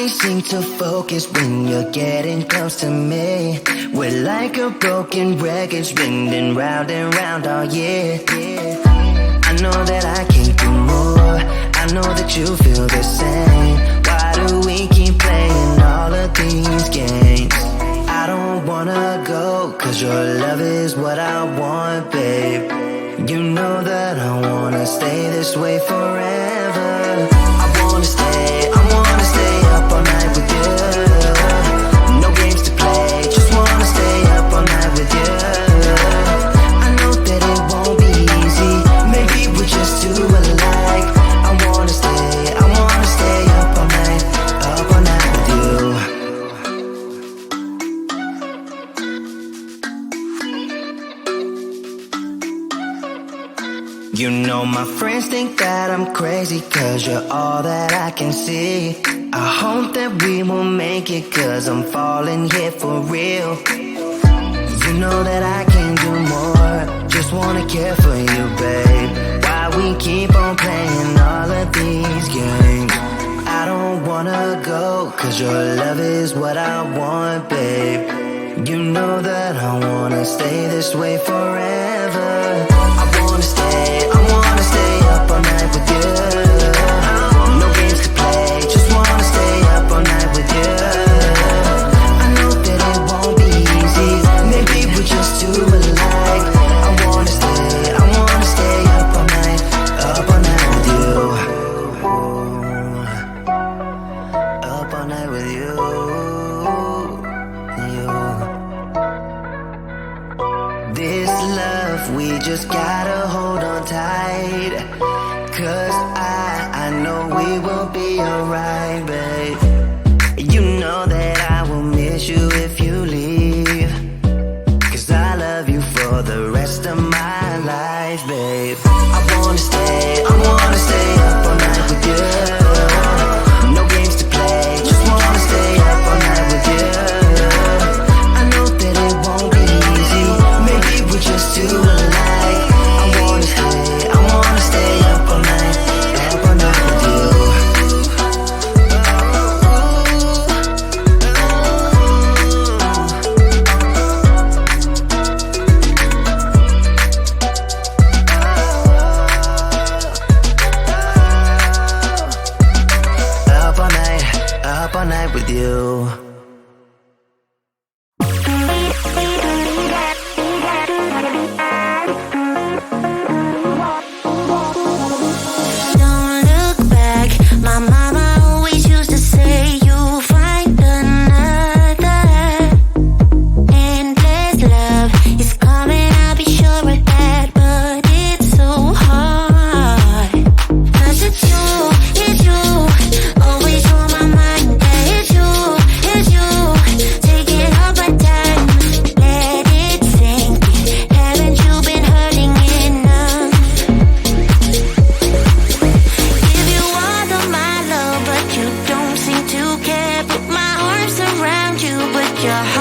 can't seem to focus when you're getting close to me. We're like a broken record spinning round and round all year. I know that I can't do more, I know that you feel the same. Why do we keep playing all of these games? I don't wanna go, cause your love is what I want, babe. You know that I wanna stay this way forever. I wanna stay up all night with you. No games to play, just wanna stay up all night with you. I know that it won't be easy, maybe we're just too alike. I wanna stay up all night with you. You know my friends think that I'm crazy, cause you're all that I can see. I hope that we will make it, cause I'm falling here for real. You know that I can do more, just wanna care for you, babe. Why we keep on playing all of these games? I don't wanna go, cause your love is what I want, babe. You know that I wanna stay this way forever. I wanna stay up all night with you. No games to play, just wanna stay up all night with you. I know that it won't be easy, maybe we're just too alike. I wanna stay up all night with you. Up all night with you. This love, we just gotta hold on tight, cause I know we will be alright, babe. You know that I will miss you if you leave, cause I love you for the rest of my life, babe. I wanna stay up all night with you. No games to play, just wanna stay up all night with you. I know that it won't be easy, maybe we're just too alike. I wanna stay up all night with you. Up all night with you. Your heart